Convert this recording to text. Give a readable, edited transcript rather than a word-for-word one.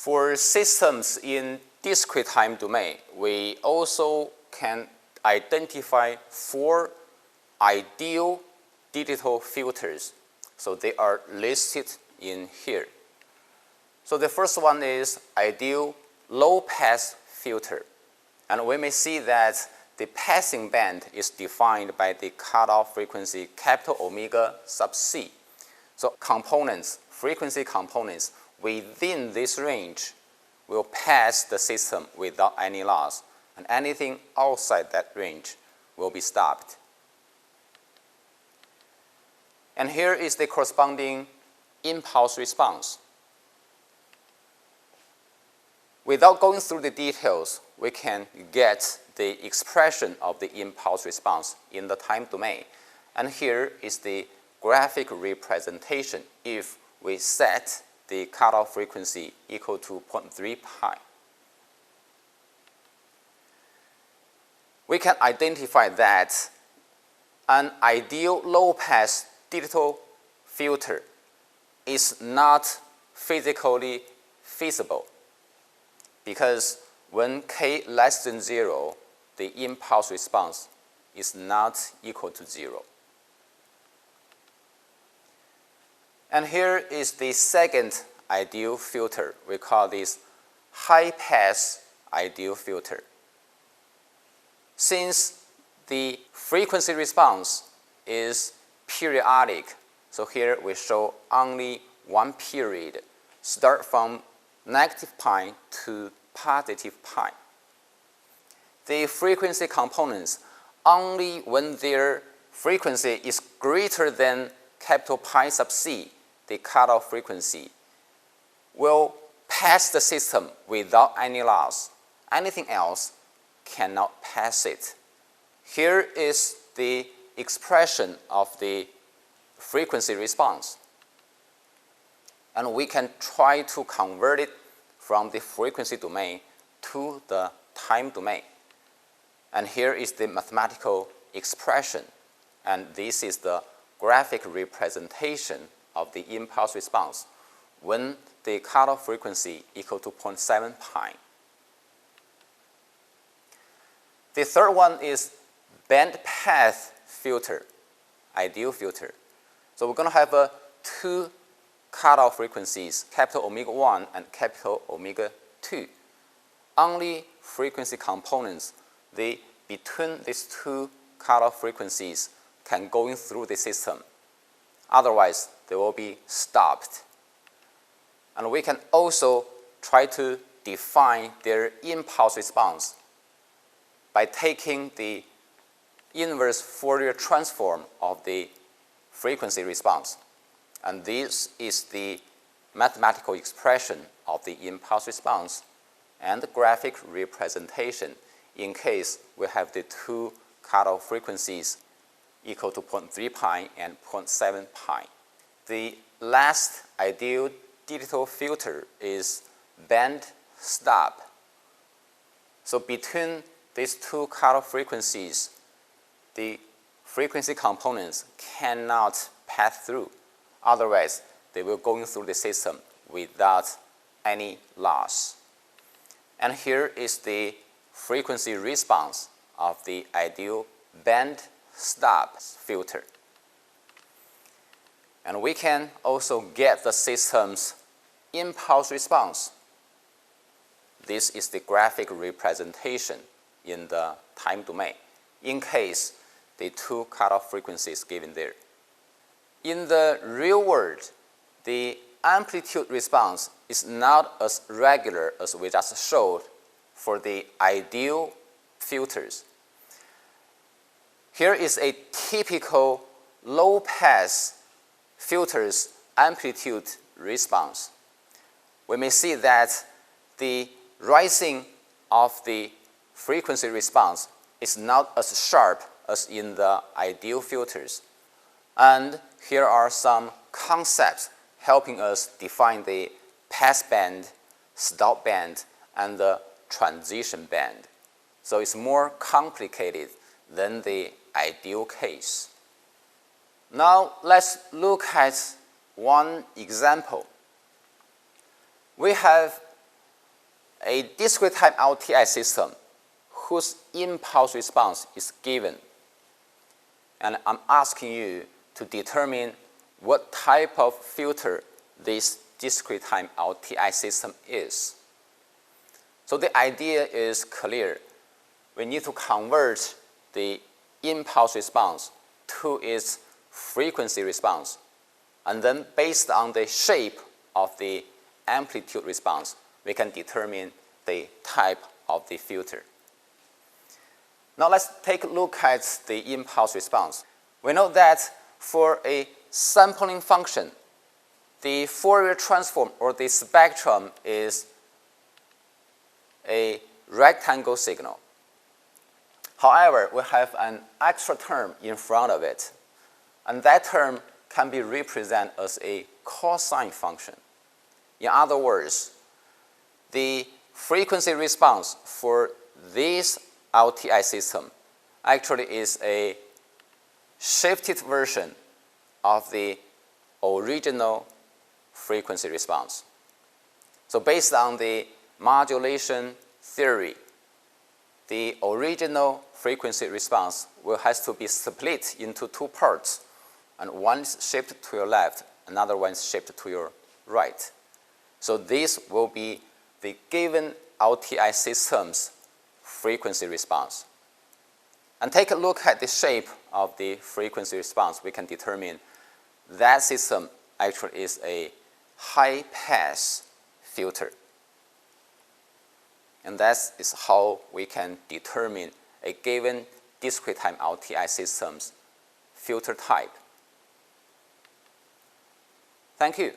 For systems in discrete time domain, we also can identify 4 ideal digital filters. So they are listed in here. So the first one is ideal low-pass filter. And we may see that the passing band is defined by the cutoff frequency capital omega sub c. So components, frequency components within this range will pass the system without any loss, and anything outside that range will be stopped. And here is the corresponding impulse response. Without going through the details, we can get the expression of the impulse response in the time domain. And here is the graphic representation if we set the cutoff frequency equal to 0.3 pi. We can identify that an ideal low-pass digital filter is not physically feasible, because when k less than 0, the impulse response is not equal to 0. And here is the second ideal filter. We call this high-pass ideal filter. Since the frequency response is periodic, so here we show only one period, start from negative pi to positive pi. The frequency components, only when their frequency is greater than capital pi sub c, the cutoff frequency, will pass the system without any loss. Anything else cannot pass it. Here is the expression of the frequency response. And we can try to convert it from the frequency domain to the time domain. And here is the mathematical expression. And this is the graphic representation of the impulse response when the cutoff frequency equal to 0.7 pi. The third one is band path filter, ideal filter. So we're going to have 2 cutoff frequencies, capital omega 1 and capital omega 2. Only frequency components, between these 2 cutoff frequencies can go in through the system. Otherwise, they will be stopped. And we can also try to define their impulse response by taking the inverse Fourier transform of the frequency response. And this is the mathematical expression of the impulse response and the graphic representation in case we have the 2 cutoff frequencies equal to 0.3 pi and 0.7 pi. The last ideal digital filter is band stop. So between these 2 cutoff frequencies, the frequency components cannot pass through. Otherwise, they will go through the system without any loss. And here is the frequency response of the ideal band stop filter. And we can also get the system's impulse response. This is the graphic representation in the time domain, in case the 2 cutoff frequencies given there. In the real world, the amplitude response is not as regular as we just showed for the ideal filters. Here is a typical low-pass filter's amplitude response. We may see that the rising of the frequency response is not as sharp as in the ideal filters. And here are some concepts helping us define the pass band, stop band, and the transition band. So it's more complicated than the ideal case. Now let's look at one example. We have a discrete time LTI system whose impulse response is given. And I'm asking you to determine what type of filter this discrete time LTI system is. So the idea is clear. We need to convert the impulse response to its frequency response. And then based on the shape of the amplitude response, we can determine the type of the filter. Now let's take a look at the impulse response. We know that for a sampling function, the Fourier transform or the spectrum is a rectangle signal. However, we have an extra term in front of it, and that term can be represented as a cosine function. In other words, the frequency response for this LTI system actually is a shifted version of the original frequency response. So based on the modulation theory, the original frequency response will have to be split into two parts, and one is shifted to your left, another one is shifted to your right. So this will be the given LTI system's frequency response. And take a look at the shape of the frequency response. We can determine that system actually is a high-pass filter. And that is how we can determine a given discrete time LTI system's filter type. Thank you.